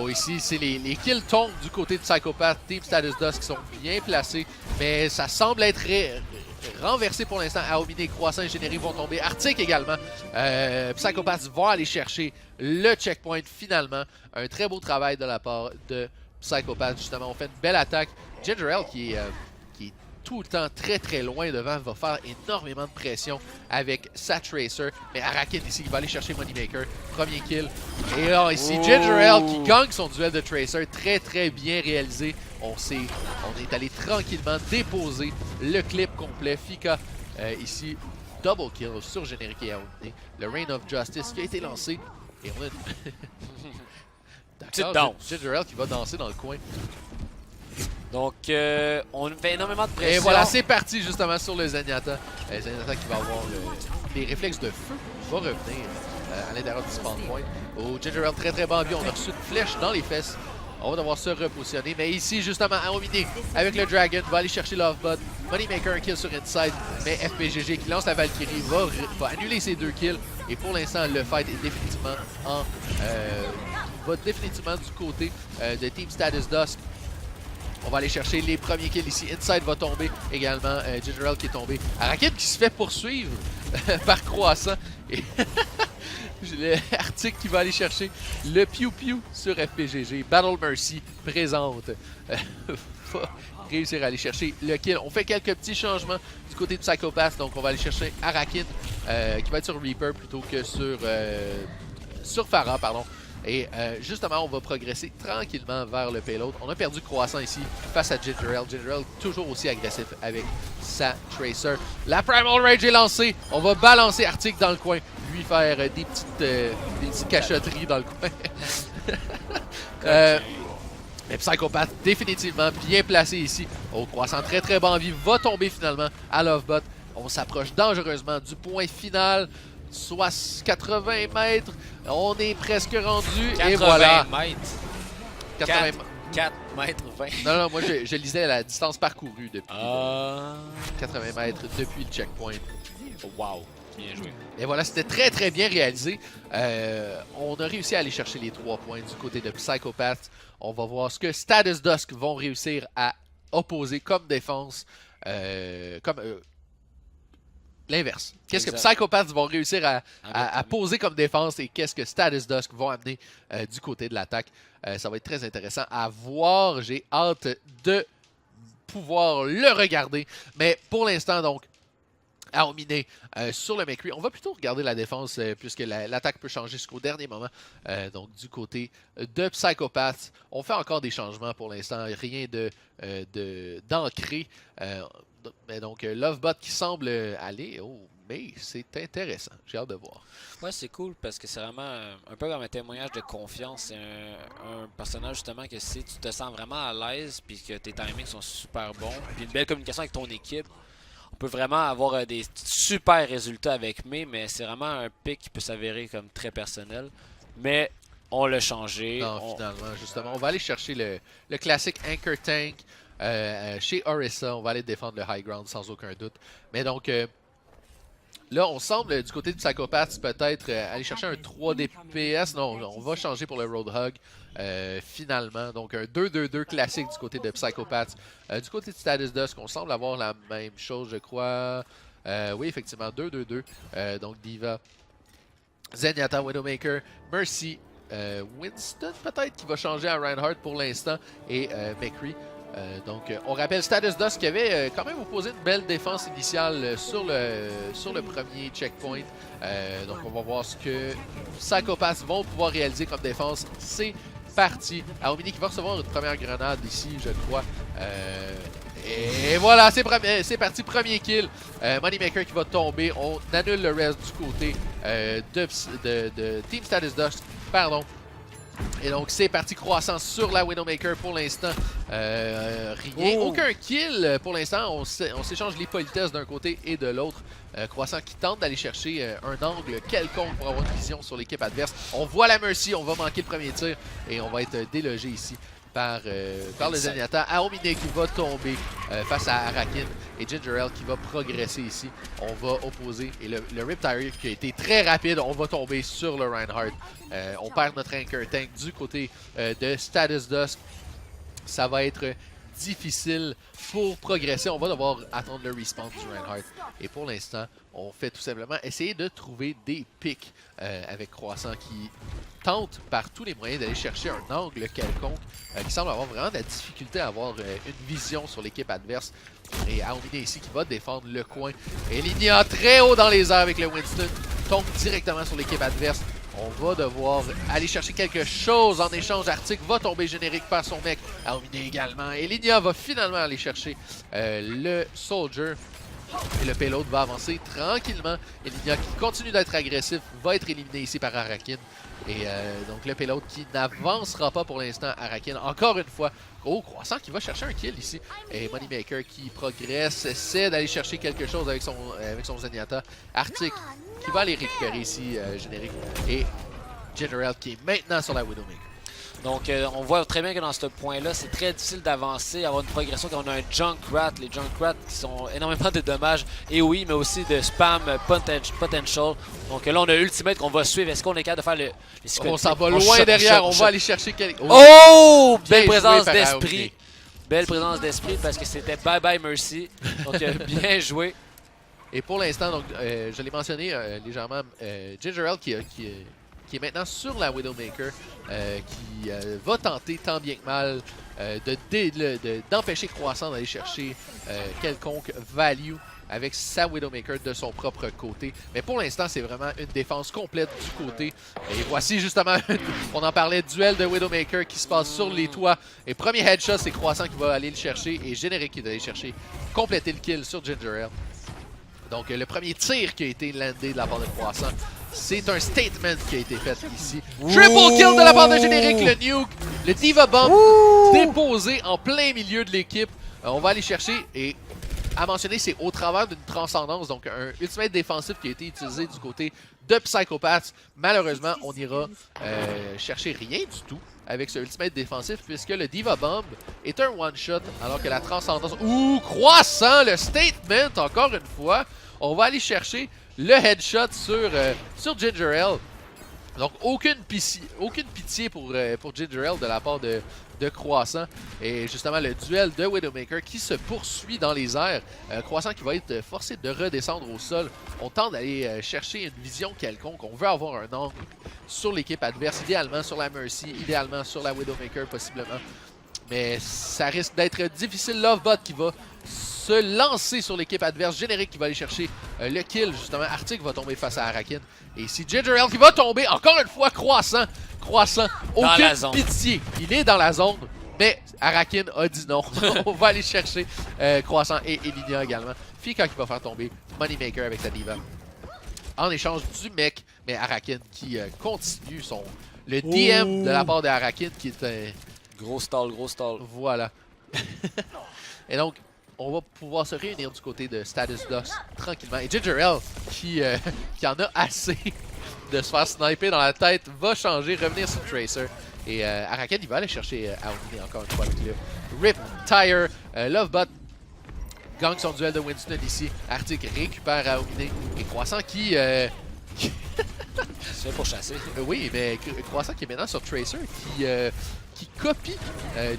ici c'est les kills tombent du côté de Psychopath, Team Status Dust qui sont bien placés, mais ça semble être renversé pour l'instant. Aomine, Croissant et Générique vont tomber, Arctic également. Psychopaths vont aller chercher le checkpoint finalement. Un très beau travail de la part de Psychopath, justement, on fait une belle attaque. Gingerel qui est tout le temps très très loin devant, va faire énormément de pression avec sa Tracer. Mais Arakin ici, il va aller chercher Moneymaker, premier kill. Et là, ici, Gingerel qui gagne son duel de Tracer, très très bien réalisé. On est allé tranquillement déposer le clip complet. Fika ici, double kill sur Générique et Aomine. Le Reign of Justice qui a été lancé. Et on a D'accord, Gingerel qui va danser dans le coin. Donc, on fait énormément de pression. Et voilà, c'est parti justement sur le Zenyatta. Zenyatta qui va avoir les réflexes de feu, va revenir à l'intérieur du spawn point. Oh, Gingerel très très bon vie, on a reçu une flèche dans les fesses. On va devoir se repositionner. Mais ici, justement, Aomine avec le Dragon va aller chercher Lovebot. Moneymaker un kill sur Inside. Mais FPGG qui lance la Valkyrie va annuler ses 2 kills. Et pour l'instant, le fight est définitivement va définitivement du côté de Team Status Dusk. On va aller chercher les premiers kills ici. Inside va tomber également. Gingerel qui est tombé. Arakin qui se fait poursuivre par Croissant. Et le Arctic qui va aller chercher le Pew Pew sur FPGG. Battle Mercy présente. Va réussir à aller chercher le kill. On fait quelques petits changements du côté de Psychopath. Donc on va aller chercher Arakin qui va être sur Reaper plutôt que sur Pharah, pardon. Et justement, on va progresser tranquillement vers le payload. On a perdu Croissant ici face à Gingerel. Gingerel toujours aussi agressif avec sa Tracer. La Primal Rage est lancée. On va balancer Arctic dans le coin. Lui faire des petites cachotteries dans le coin. Mais Psychopath définitivement bien placé ici. Oh, Croissant très très bas en vie. Va tomber finalement à Lovebot. On s'approche dangereusement du point final. Soit 80 mètres. On est presque rendu. 80 et voilà. mètres. 80 4 mètres 20. Non, non, moi je lisais la distance parcourue depuis 80 mètres depuis le checkpoint. Wow, bien joué. Et voilà, c'était très très bien réalisé. On a réussi à aller chercher les 3 points du côté de Psychopath. On va voir ce que Status Dusk vont réussir à opposer comme défense. L'inverse. Qu'est-ce que Psychopaths vont réussir à poser comme défense et qu'est-ce que Status Dusk vont amener du côté de l'attaque. Ça va être très intéressant à voir. J'ai hâte de pouvoir le regarder. Mais pour l'instant, donc, Aomine sur le McCree. On va plutôt regarder la défense puisque l'attaque peut changer jusqu'au dernier moment. Donc, du côté de Psychopath, on fait encore des changements pour l'instant. Rien d'ancré. Mais donc, Lovebot qui semble aller. Oh, mais c'est intéressant. J'ai hâte de voir. Ouais, c'est cool parce que c'est vraiment un peu comme un témoignage de confiance. C'est un personnage justement que si tu te sens vraiment à l'aise puis que tes timings sont super bons, puis une belle communication avec ton équipe, on peut vraiment avoir des super résultats avec Mei, mais c'est vraiment un pick qui peut s'avérer comme très personnel. Mais on l'a changé. Non, finalement, justement, on va aller chercher le classique Anchor Tank. Chez Orisa, on va aller défendre le high ground sans aucun doute. Mais donc, là, on semble du côté du Psychopath peut-être aller chercher un 3 DPS. Non, on va changer pour le Roadhog finalement. Donc, un 2-2-2 classique du côté de Psychopath. Du côté de Status Dusk, on semble avoir la même chose, je crois. Oui, effectivement, 2-2-2. Donc, Diva, Zenyatta, Widowmaker, Mercy, Winston peut-être qui va changer à Reinhardt pour l'instant et McCree. Donc, on rappelle Status Dusk qui avait quand même opposé une belle défense initiale sur le premier checkpoint. Donc, on va voir ce que Psychopaths vont pouvoir réaliser comme défense. C'est parti. Aomine qui va recevoir une première grenade ici, je crois. Et voilà, c'est parti. Premier kill. Moneymaker qui va tomber. On annule le reste du côté de Team Status Dusk. Pardon. Et donc, c'est parti. Croissance sur la Widowmaker pour l'instant. Rien. Aucun kill pour l'instant. On s'échange les politesses d'un côté et de l'autre. Croissant qui tente d'aller chercher un angle quelconque pour avoir une vision sur l'équipe adverse. On voit la Mercy. On va manquer le premier tir. Et on va être délogé ici par le Zenyatta. Aomine qui va tomber face à Arakin. Et Gingerel qui va progresser ici. On va opposer. Et le Riptide qui a été très rapide. On va tomber sur le Reinhardt. On perd notre Anchor Tank du côté de Status Dusk. Ça va être difficile pour progresser. On va devoir attendre le respawn du Reinhardt. Et pour l'instant, on fait tout simplement essayer de trouver des pics avec Croissant qui tente par tous les moyens d'aller chercher un angle quelconque qui semble avoir vraiment de la difficulté à avoir une vision sur l'équipe adverse. Et Aomine ici qui va défendre le coin. Et Linia très haut dans les airs avec le Winston tombe directement sur l'équipe adverse. On va devoir aller chercher quelque chose en échange. Arctic va tomber générique par son mec. Aomine également. Et Linia va finalement aller chercher le Soldier. Et le payload va avancer tranquillement. Et Linia qui continue d'être agressif va être éliminé ici par Arakin. Et donc le payload qui n'avancera pas pour l'instant. Arakin encore une fois. Oh, Croissant qui va chercher un kill ici. Et Moneymaker qui progresse, essaie d'aller chercher quelque chose avec son Zenyatta. Arctic qui va aller récupérer ici générique. Et Gingerel qui est maintenant sur la Widowmaker. Donc, on voit très bien que dans ce point-là, c'est très difficile d'avancer, avoir une progression quand on a un Junkrat. Les Junkrats qui sont énormément de dommages, et oui, mais aussi de spam potential. Donc là, on a Ultimate qu'on va suivre. Est-ce qu'on est capable de faire les On s'en va loin derrière. On va aller chercher quelque... Oh! Belle présence d'esprit. Belle présence d'esprit parce que c'était Bye Bye Mercy. Donc, bien joué. Et pour l'instant, donc, je l'ai mentionné légèrement, Ginger L qui est maintenant sur la Widowmaker, qui va tenter tant bien que mal d'empêcher Croissant d'aller chercher quelconque value avec sa Widowmaker de son propre côté. Mais pour l'instant, c'est vraiment une défense complète du côté. Et voici justement, on en parlait, duel de Widowmaker qui se passe sur les toits. Et premier headshot, c'est Croissant qui va aller le chercher et Générique qui va aller chercher, compléter le kill sur Ginger Ale. Donc le premier tir qui a été landé de la part de Croissant, c'est un statement qui a été fait ici. Triple kill de la part de Générique, le nuke, le Diva Bomb déposé en plein milieu de l'équipe. On va aller chercher et à mentionner, c'est au travers d'une transcendance, donc un ultimate défensif qui a été utilisé du côté de Psychopaths. Malheureusement, on n'ira chercher rien du tout avec ce ultimate défensif puisque le Diva Bomb est un one-shot alors que la transcendance... Ouh, Croissant, le statement encore une fois. On va aller chercher le headshot sur Ginger Ale. Donc aucune pitié pour Ginger Ale de la part de Croissant. Et justement le duel de Widowmaker qui se poursuit dans les airs. Croissant qui va être forcé de redescendre au sol. On tente d'aller chercher une vision quelconque. On veut avoir un angle sur l'équipe adverse, idéalement sur la Mercy, idéalement sur la Widowmaker possiblement. Mais ça risque d'être difficile. Lovebot qui va se lancer sur l'équipe adverse. Générique qui va aller chercher le kill. Justement, Arctic va tomber face à Arakin. Et ici, Ginger Ale qui va tomber. Encore une fois, Croissant. Croissant, aucune pitié. Il est dans la zone. Mais Arakin a dit non. On va aller chercher Croissant et Elinia également. Fika qui va faire tomber Moneymaker avec sa diva. En échange du mec. Mais Arakin qui continue le DM de la part de Arakin qui est un... Gros stall, gros stall. Voilà. Et donc, on va pouvoir se réunir du côté de Status Dust tranquillement. Et Ginger Ale, qui en a assez de se faire sniper dans la tête, va changer, revenir sur Tracer. Et Araken, il va aller chercher Aomine encore une fois avec le Rip Tire. Lovebot gagne son duel de Winston ici. Arctic récupère Aomine. Et Croissant qui... C'est pour chasser. Oui, mais Croissant qui est maintenant sur Tracer, qui copie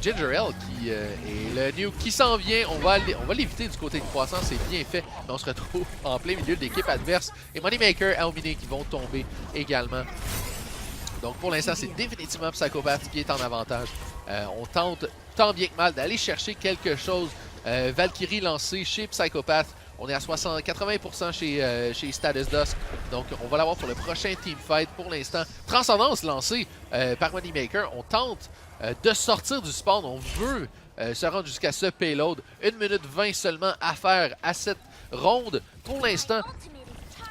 Ginger Ale, et le nuke qui s'en vient. On va l'éviter du côté de Croissant, c'est bien fait. Mais on se retrouve en plein milieu de l'équipe adverse. Et Moneymaker, Aomine qui vont tomber également. Donc pour l'instant, c'est définitivement Psychopath qui est en avantage. On tente tant bien que mal d'aller chercher quelque chose. Valkyrie lancée chez Psychopath. On est à 80% chez Status Dusk. Donc, on va l'avoir pour le prochain teamfight. Pour l'instant, Transcendance lancée par Moneymaker. On tente de sortir du spawn. On veut se rendre jusqu'à ce payload. 1 minute 20 seulement à faire à cette ronde. Pour l'instant,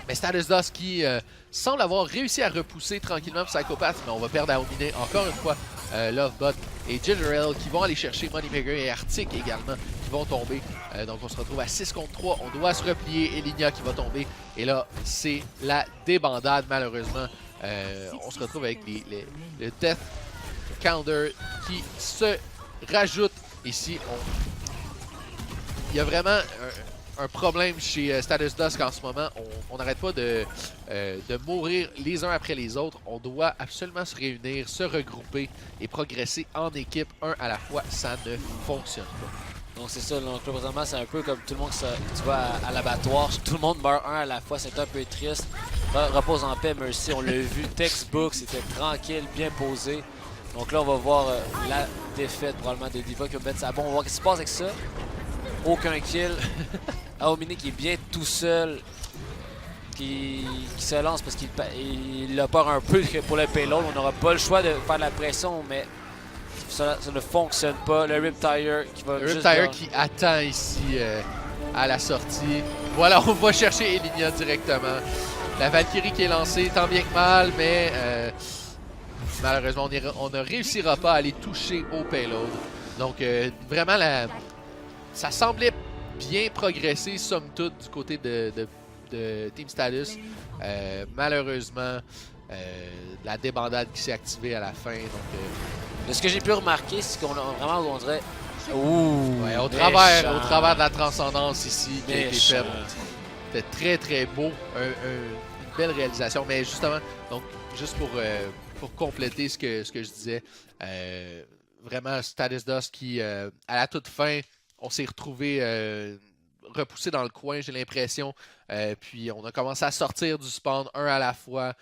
mais Status Dusk qui semble avoir réussi à repousser tranquillement Psychopath. Mais on va perdre Aomine encore une fois. Lovebot et Ginger Ale qui vont aller chercher Moneymaker et Arctic également qui vont tomber. Donc on se retrouve à 6 contre 3. On doit se replier. Elinia qui va tomber. Et là, c'est la débandade malheureusement. On se retrouve avec le Death Counter qui se rajoute ici. Il y a vraiment un problème chez Status Dusk en ce moment. On n'arrête pas de mourir les uns après les autres. On doit absolument se réunir, se regrouper et progresser en équipe, un à la fois. Ça ne fonctionne pas. Donc c'est ça, donc là, présentement c'est un peu comme tout le monde tu vas à l'abattoir, tout le monde meurt un à la fois, c'est un peu triste. Repose en paix, Mercy, on l'a vu, textbook, c'était tranquille, bien posé. Donc là on va voir la défaite probablement de Diva qui va mettre sa bombe, on va voir ce qui se passe avec ça. Aucun kill. Aomine qui est bien tout seul, qui se lance parce qu'il a peur un peu pour le payload. On n'aura pas le choix de faire de la pression, mais ça ne fonctionne pas. Le Rip Tire qui va le Rip Tire qui attend ici à la sortie. Voilà, on va chercher Elinia directement. La Valkyrie qui est lancée tant bien que mal, mais malheureusement on ne réussira pas à aller toucher au payload. Donc vraiment ça semblait bien progresser somme toute du côté de Team Status. Malheureusement, la débandade qui s'est activée à la fin. Donc, de ce que j'ai pu remarquer, c'est qu'on a vraiment, on dirait... Ouais, au travers de la transcendance ici qui a été faite. C'était très très beau, une belle réalisation. Mais justement, donc juste pour compléter ce que je disais, vraiment Status Dust qui, à la toute fin, on s'est retrouvé repoussé dans le coin, j'ai l'impression. Puis on a commencé à sortir du spawn un à la fois,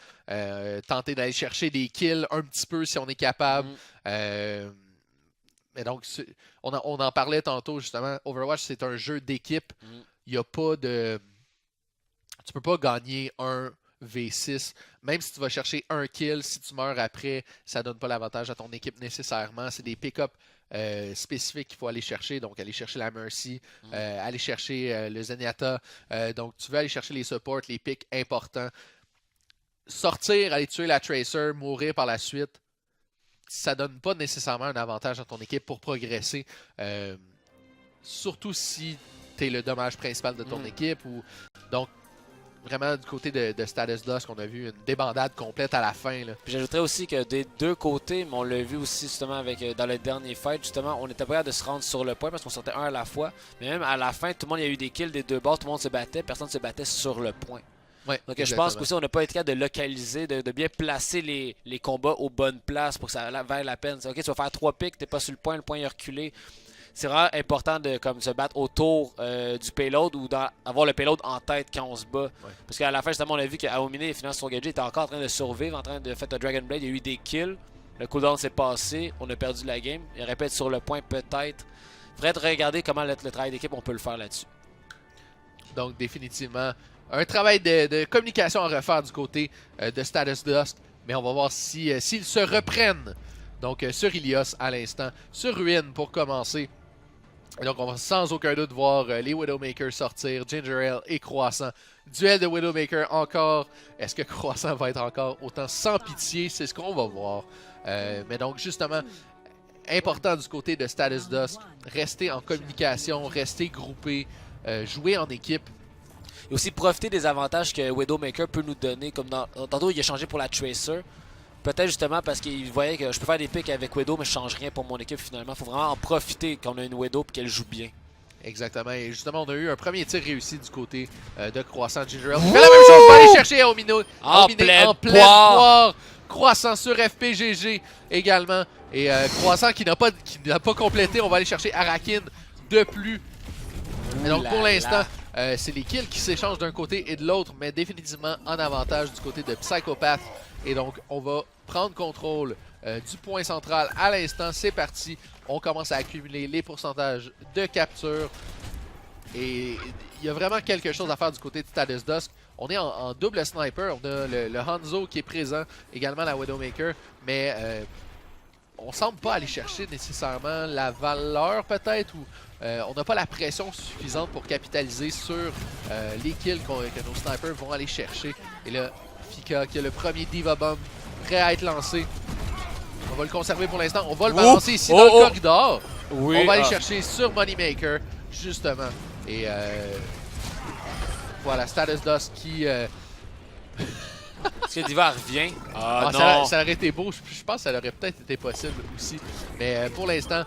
tenter d'aller chercher des kills un petit peu si on est capable. Mais donc, on en parlait tantôt justement. Overwatch, c'est un jeu d'équipe. Il n'y a pas de. Tu peux pas gagner un V6. Même si tu vas chercher un kill, si tu meurs après, ça donne pas l'avantage à ton équipe nécessairement. C'est des pick-up spécifiques qu'il faut aller chercher. Donc, aller chercher la Mercy, aller chercher le Zenyatta. Donc, tu veux aller chercher les supports, les picks importants. Sortir, aller tuer la Tracer, mourir par la suite, ça donne pas nécessairement un avantage à ton équipe pour progresser. Surtout si tu es le dommage principal de ton équipe. Donc, vraiment, du côté de Status Dust, on a vu une débandade complète à la fin. Puis j'ajouterais aussi que des deux côtés, mais on l'a vu aussi justement avec dans le dernier fight, justement, on était pas capable de se rendre sur le point parce qu'on sortait un à la fois. Mais même à la fin, tout le monde, il y a eu des kills des deux bords, tout le monde se battait, personne ne se battait sur le point. Ouais, donc exactement. je pense qu'aussi on n'a pas été capable de localiser, de bien placer les combats aux bonnes places pour que ça vaille la peine. Ok, tu vas faire 3 pics, t'es pas sur le point est reculé. C'est vraiment important de comme, se battre autour du payload ou avoir le payload en tête quand on se bat. Ouais. Parce qu'à la fin, justement, on a vu qu'Aomine et Finance Surgadget étaient encore en train de survivre, en train de faire le Dragon Blade. Il y a eu des kills. Le cooldown s'est passé. On a perdu la game. Il répète sur le point, peut-être. Il faudrait regarder comment le travail d'équipe, on peut le faire là-dessus. Donc, définitivement, un travail de communication à refaire du côté de Status Dust. Mais on va voir s'ils se reprennent. Donc, sur Ilios à l'instant. Sur Ruin pour commencer. Et donc, on va sans aucun doute voir les Widowmaker sortir, Ginger Ale et Croissant. Duel de Widowmaker encore. Est-ce que Croissant va être encore autant sans pitié? C'est ce qu'on va voir. Mais donc, justement, important du côté de Status Dust, rester en communication, rester groupé, jouer en équipe. Et aussi profiter des avantages que Widowmaker peut nous donner. Comme tantôt, il a changé pour la Tracer. Peut-être justement parce qu'il voyait que je peux faire des picks avec Widow, mais je change rien pour mon équipe finalement. Il faut vraiment en profiter quand on a une Widow et qu'elle joue bien. Exactement. Et justement, on a eu un premier tir réussi du côté de Croissant. Ginger Ale fait la même chose. On va aller chercher Aomino en pleine poire. Croissant sur FPGG également. Et Croissant qui n'a pas complété. On va aller chercher Arakin de plus. Et donc pour l'instant, c'est les kills qui s'échangent d'un côté et de l'autre, mais définitivement en avantage du côté de Psychopath. Et donc, on va prendre contrôle du point central à l'instant. C'est parti. On commence à accumuler les pourcentages de capture. Et il y a vraiment quelque chose à faire du côté de Status Dust. On est en double sniper. On a le Hanzo qui est présent, également la Widowmaker. Mais on semble pas aller chercher nécessairement la valeur peut-être. Ou on n'a pas la pression suffisante pour capitaliser sur les kills que nos snipers vont aller chercher. Et là, Fika qui a le premier Diva Bomb prêt à être lancé. On va le conserver pour l'instant. On va le balancer ici dans le corridor. Oui, on va aller chercher sur Moneymaker, justement. Et voilà, Status Dust qui... Est-ce que Diva revient? Non. Ça aurait été beau. Je pense que ça aurait peut-être été possible aussi. Mais pour l'instant,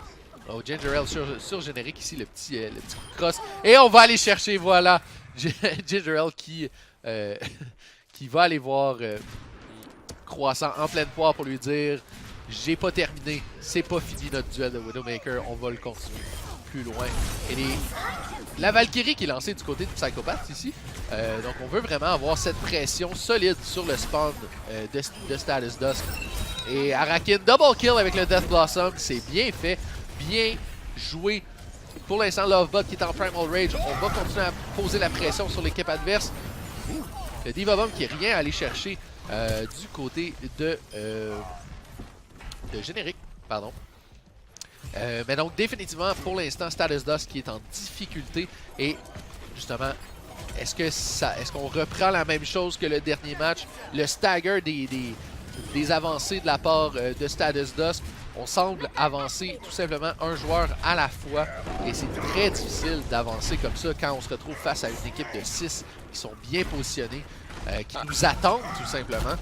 Ginger Ale sur générique ici, le petit cross. Et on va aller chercher, voilà, Ginger Ale qui va aller voir Croissant en pleine poire pour lui dire « J'ai pas terminé, c'est pas fini notre duel de Widowmaker, on va le continuer plus loin. » Et la Valkyrie qui est lancée du côté de Psychopath ici. Donc on veut vraiment avoir cette pression solide sur le spawn de Status Dust. Et Arakin double kill avec le Death Blossom, c'est bien fait, bien joué. Pour l'instant, Lovebot qui est en Primal Rage, on va continuer à poser la pression sur l'équipe adverse. Le Diva Bomb qui est rien à aller chercher du côté de générique, pardon. Mais donc définitivement pour l'instant Status Dust qui est en difficulté et justement est-ce qu'on reprend la même chose que le dernier match, le stagger des avancées de la part de Status Dust. On semble avancer tout simplement un joueur à la fois et c'est très difficile d'avancer comme ça quand on se retrouve face à une équipe de 6 qui sont bien positionnés, qui nous attendent tout simplement.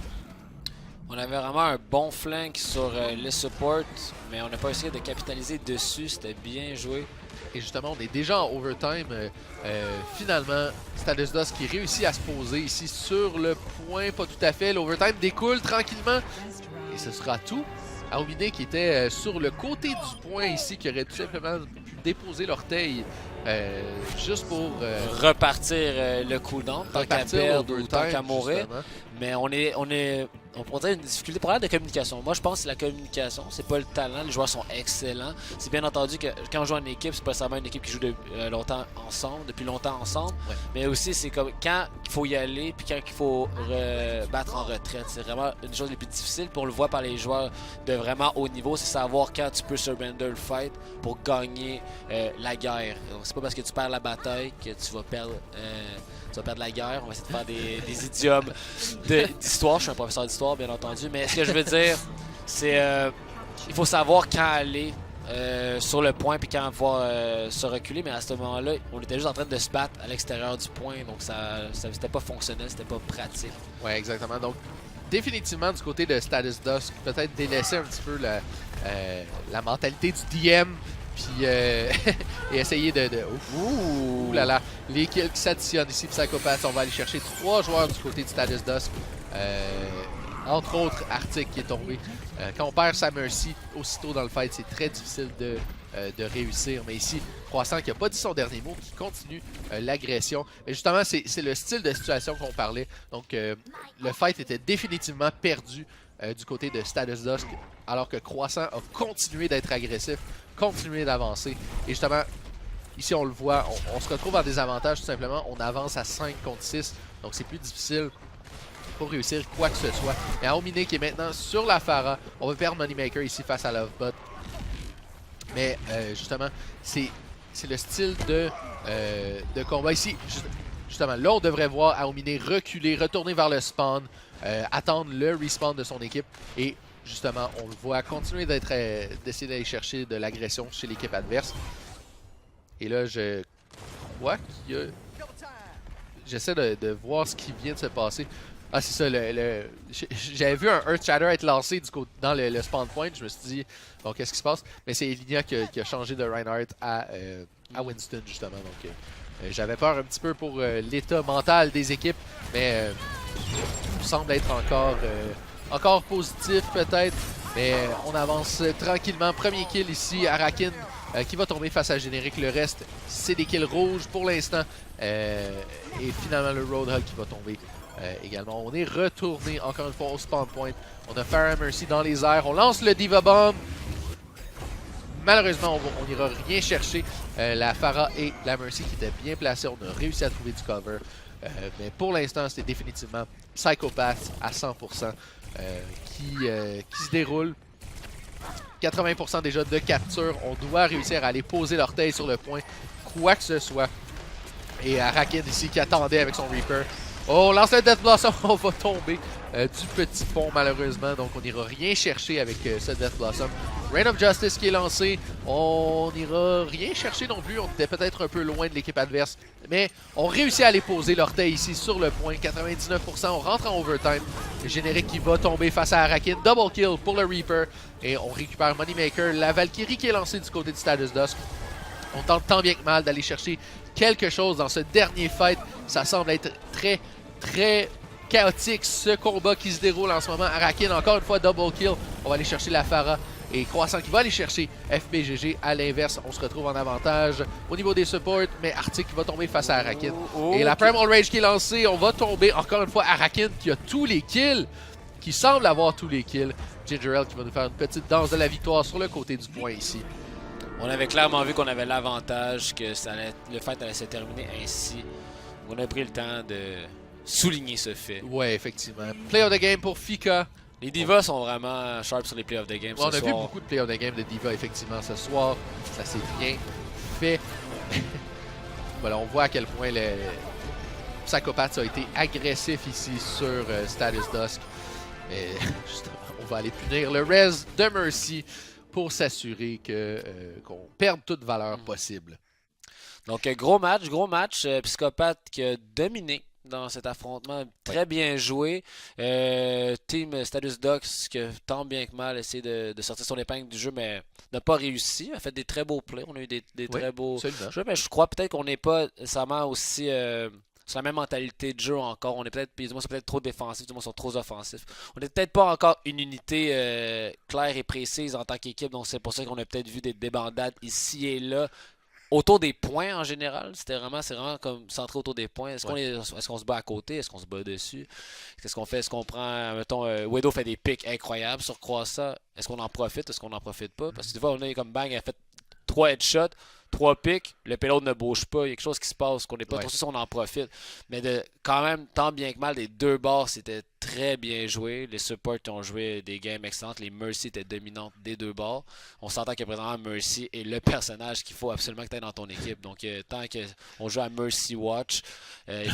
On avait vraiment un bon flank sur les supports, mais on n'a pas essayé de capitaliser dessus, c'était bien joué. Et justement, on est déjà en overtime. Finalement, Status Dust qui réussit à se poser ici sur le point, pas tout à fait. L'overtime découle tranquillement et ce sera tout. Aomine qui était sur le côté du point ici, qui aurait tout simplement pu déposer l'orteil juste pour Repartir le cooldown, tant qu'à repartir perdre ou tant l'overtime, qu'à mourir. justement. Mais on pourrait dire une difficulté problème de communication. Moi, je pense que c'est la communication, c'est pas le talent. Les joueurs sont excellents. C'est bien entendu que quand on joue en équipe, c'est pas seulement une équipe qui joue depuis longtemps ensemble. Ouais. Mais aussi, c'est comme quand il faut y aller, puis quand il faut battre en retraite. C'est vraiment une chose les plus difficiles. Puis on le voit par les joueurs de vraiment haut niveau, c'est savoir quand tu peux surrender le fight pour gagner la guerre. Donc, c'est pas parce que tu perds la bataille que tu vas perdre. Tu vas perdre la guerre. On va essayer de faire des idiomes d'histoire. Je suis un professeur d'histoire, bien entendu. Mais ce que je veux dire, c'est il faut savoir quand aller sur le point puis quand voir se reculer. Mais à ce moment-là, on était juste en train de se battre à l'extérieur du point. Donc c'était pas fonctionnel, c'était pas pratique. Ouais, exactement. Donc, définitivement, du côté de Status Dusk, peut-être délaisser un petit peu la mentalité du DM. Puis et essayer de ouh là là, les kills qui s'additionnent ici, Psychopath. On va aller chercher 3 joueurs du côté de Status Dusk. Entre autres, Arctic qui est tombé. Quand on perd sa Mercy aussitôt dans le fight, c'est très difficile de réussir. Mais ici, Croissant qui n'a pas dit son dernier mot, qui continue l'agression. Et justement, c'est le style de situation qu'on parlait. Donc, le fight était définitivement perdu du côté de Status Dusk, alors que Croissant a continué d'être agressif, continué d'avancer. Et justement, ici on le voit, on se retrouve en désavantage tout simplement. On avance à 5 contre 6, donc c'est plus difficile pour réussir quoi que ce soit. Et Aomine qui est maintenant sur la Pharah. On va perdre Moneymaker ici face à Lovebot. Mais justement, c'est le style de combat ici. Justement, là on devrait voir Aomine reculer, retourner vers le spawn, attendre le respawn de son équipe. Et justement, on le voit continuer d'essayer d'aller chercher de l'agression chez l'équipe adverse. Et là, je crois qu'il y a... J'essaie de voir ce qui vient de se passer. Ah, c'est ça, j'avais vu un Earth Shatter être lancé dans le spawn point. Je me suis dit, bon, qu'est-ce qui se passe? Mais c'est Elinia qui a changé de Reinhardt à Winston, justement. Donc, j'avais peur un petit peu pour l'état mental des équipes, mais il semble être encore positif, peut-être. Mais on avance tranquillement. Premier kill ici, Arakin qui va tomber face à Générique. Le reste, c'est des kills rouges pour l'instant. Et finalement, le Roadhog qui va tomber. Également, on est retourné encore une fois au spawn point. On a Pharah Mercy dans les airs. On lance le Diva Bomb. Malheureusement, on n'ira rien chercher. La Pharah et la Mercy qui étaient bien placées. On a réussi à trouver du cover. Mais pour l'instant, c'était définitivement Psychopath à 100% qui se déroule. 80% déjà de capture. On doit réussir à aller poser l'orteil sur le point. Quoi que ce soit. Et Arakin ici qui attendait avec son Reaper. Oh, on lance le Death Blossom, on va tomber du petit pont malheureusement, donc on n'ira rien chercher avec ce Death Blossom. Reign of Justice qui est lancé, on n'ira rien chercher non plus, on était peut-être un peu loin de l'équipe adverse, mais on réussit à aller poser l'orteil ici sur le point, 99%, on rentre en overtime. Le générique qui va tomber face à Arakin, double kill pour le Reaper, et on récupère Moneymaker, la Valkyrie qui est lancée du côté de Status Dusk. On tente tant bien que mal d'aller chercher quelque chose dans ce dernier fight, ça semble être très chaotique ce combat qui se déroule en ce moment. Arakin encore une fois double kill. On va aller chercher la Pharah et Croissant qui va aller chercher FPGG. À l'inverse, on se retrouve en avantage au niveau des supports, mais Arctic qui va tomber face à Arakin. Et la Primal Rage qui est lancée, on va tomber encore une fois Arakin qui a tous les kills, qui semble avoir tous les kills. Gingerelle qui va nous faire une petite danse de la victoire sur le côté du point ici. On avait clairement vu qu'on avait l'avantage, que le fight allait se terminer ainsi. On a pris le temps de souligner ce fait. Ouais, effectivement. Play of the game pour Fika. Les Divas sont vraiment sharp sur les play of the game. On a vu beaucoup de play of the game de Diva effectivement ce soir. Ça s'est bien fait. Voilà, on voit à quel point le Psychopath a été agressif ici sur Status Dusk. Mais justement, on va aller punir le rest de Mercy pour s'assurer qu'on perde toute valeur possible. Donc, gros match. Psychopath qui a dominé dans cet affrontement. Très bien joué. Team Status Dusk qui a tant bien que mal essayé de sortir son épingle du jeu, mais n'a pas réussi. A fait des très beaux plays. On a eu des très beaux absolument. jeux, mais je crois peut-être qu'on n'est pas nécessairement aussi sur la même mentalité de jeu encore. On est peut-être, du moins, c'est peut-être trop défensif, du moins, ils sont trop offensifs. On n'est peut-être pas encore une unité claire et précise en tant qu'équipe, donc c'est pour ça qu'on a peut-être vu des débandades ici et là. Autour des points en général, c'est vraiment comme centré autour des points. Est-ce qu'on se bat à côté? Est-ce qu'on se bat dessus? Qu'est-ce qu'on fait? Est-ce qu'on prend, mettons, Wedo fait des pics incroyables sur Croissant. Est-ce qu'on en profite? Est-ce qu'on n'en profite pas? Parce que des fois, on est comme bang, elle a fait 3 headshots, 3 pics, le payload ne bouge pas, il y a quelque chose qui se passe, qu'on n'est pas trop sûr si on en profite. Mais quand même, tant bien que mal, les deux bords, c'était très bien joué. Les supports ont joué des games excellentes. Les Mercy étaient dominantes des deux bords. On s'entend que présentement, Mercy est le personnage qu'il faut absolument que tu aies dans ton équipe. Donc, tant qu'on joue à Mercy Watch, il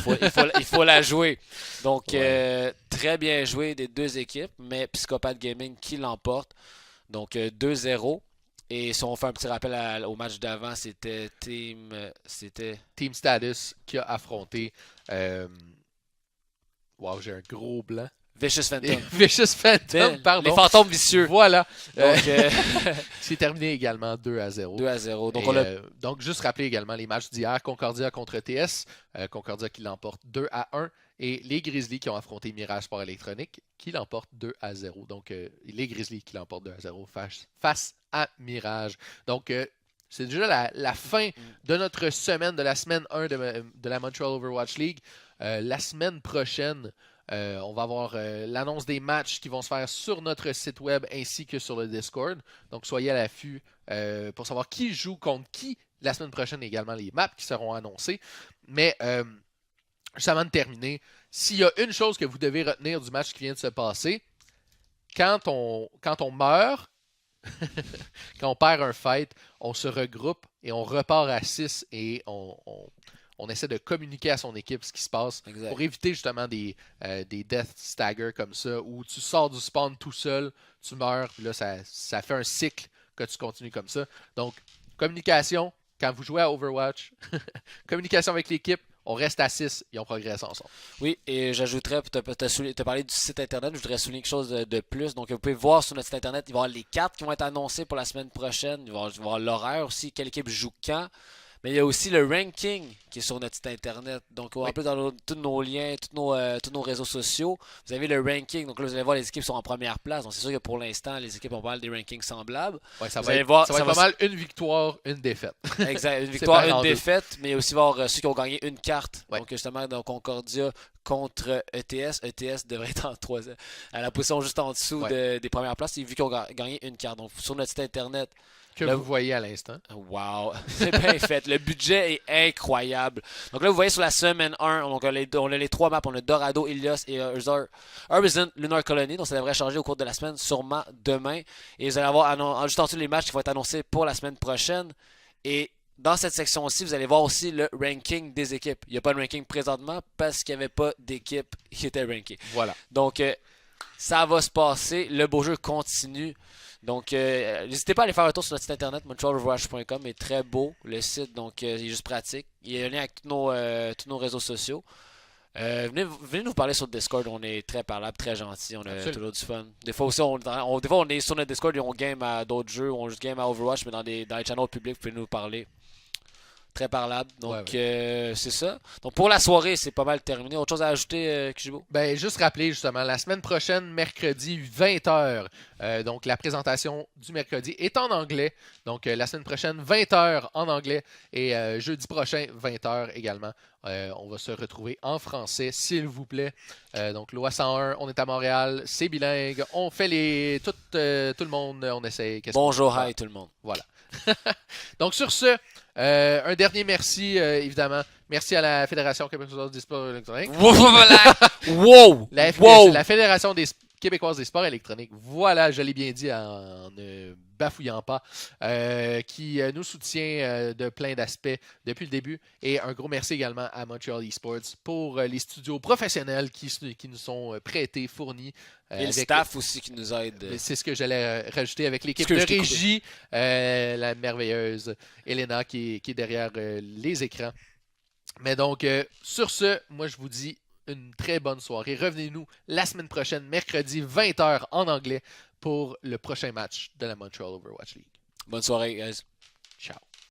faut la jouer. Donc, très bien joué des deux équipes, mais Psychopath Gaming qui l'emporte. Donc, 2-0. Et si on fait un petit rappel au match d'avant, c'était Team Status qui a affronté. Wow, j'ai un gros blanc. Vicious Phantom. Vicious Phantom, pardon. Les fantômes vicieux. Voilà. Donc, c'est terminé également 2-0. 2-0. Donc, juste rappeler également les matchs d'hier. Concordia contre TS. Concordia qui l'emporte 2-1. Et les Grizzlies qui ont affronté Mirage Sport Électronique qui l'emportent 2-0. Donc, les Grizzlies qui l'emportent 2-0 face à Mirage. Donc, c'est déjà la fin de notre semaine, de la semaine 1 de la Montreal Overwatch League. La semaine prochaine, on va avoir l'annonce des matchs qui vont se faire sur notre site web ainsi que sur le Discord. Donc, soyez à l'affût pour savoir qui joue contre qui la semaine prochaine et également les maps qui seront annoncées. Mais juste avant de terminer, s'il y a une chose que vous devez retenir du match qui vient de se passer, quand on meurt, quand on perd un fight, on se regroupe et on repart à 6 et on essaie de communiquer à son équipe ce qui se passe pour éviter justement des death stagger comme ça où tu sors du spawn tout seul, tu meurs, puis là ça fait un cycle que tu continues comme ça. Donc, communication, quand vous jouez à Overwatch, communication avec l'équipe, on reste à 6 et on progresse ensemble. Oui, et j'ajouterais, pour te parler du site internet, je voudrais souligner quelque chose de plus. Donc, vous pouvez voir sur notre site internet, il va y avoir les cartes qui vont être annoncées pour la semaine prochaine. Il va y avoir l'horaire aussi, quelle équipe joue quand. Mais il y a aussi le ranking qui est sur notre site internet. Donc, en plus, dans tous nos liens, tous nos réseaux sociaux, vous avez le ranking. Donc là, vous allez voir, les équipes sont en première place. Donc, c'est sûr que pour l'instant, les équipes ont pas mal des rankings semblables. Ouais, ça va être pas mal une victoire, une défaite. Exact, une victoire, une défaite. Mais aussi voir ceux qui ont gagné une carte. Ouais. Donc, justement, dans Concordia contre ETS. ETS devrait être à la position juste en dessous des premières places, vu qu'ils ont gagné une carte. Donc, sur notre site internet, que vous voyez à l'instant. Wow, c'est bien fait. Le budget est incroyable. Donc là, vous voyez sur la semaine 1, donc on a les 3 maps. On a Dorado, Ilios et Horizon Lunar Colony. Donc ça devrait changer au cours de la semaine, sûrement demain. Et vous allez avoir juste en dessous les matchs qui vont être annoncés pour la semaine prochaine. Et dans cette section-ci, vous allez voir aussi le ranking des équipes. Il n'y a pas de ranking présentement parce qu'il n'y avait pas d'équipe qui était rankée. Voilà. Donc, ça va se passer. Le beau jeu continue. Donc, n'hésitez pas à aller faire un tour sur notre site internet, montrealoverwatch.com. Il est très beau, le site, donc il est juste pratique. Il y a un lien avec tous nos réseaux sociaux. Venez nous parler sur le Discord, on est très parlable, très gentil, on a toujours du fun. Des fois aussi, on est sur notre Discord et on game à d'autres jeux, on game à Overwatch, mais dans les channels publics, vous pouvez nous parler. Très parlable. Donc, c'est ça. Donc, pour la soirée, c'est pas mal terminé. Autre chose à ajouter, Kijibo? Ben, juste rappeler, justement, la semaine prochaine, mercredi, 20h. Donc, la présentation du mercredi est en anglais. Donc, la semaine prochaine, 20h en anglais. Et jeudi prochain, 20h également. On va se retrouver en français, s'il vous plaît. Donc, Loi 101, on est à Montréal. C'est bilingue. On fait tout le monde, on essaye. Bonjour, hi tout le monde. Voilà. Donc, sur ce, un dernier merci, évidemment. Merci à la Fédération québécoise des sports électroniques. Wow! La Fédération québécoise des sports électroniques. Voilà, je l'ai bien dit en ne bafouillant pas. Qui nous soutient de plein d'aspects depuis le début. Et un gros merci également à Montreal Esports pour les studios professionnels qui nous sont prêtés, fournis. Et le staff aussi qui nous aide. C'est ce que j'allais rajouter avec l'équipe de régie, la merveilleuse Elena qui est derrière les écrans. Mais donc, sur ce, moi je vous dis une très bonne soirée. Revenez-nous la semaine prochaine, mercredi 20h en anglais pour le prochain match de la Montreal Overwatch League. Bonne soirée, guys. Ciao.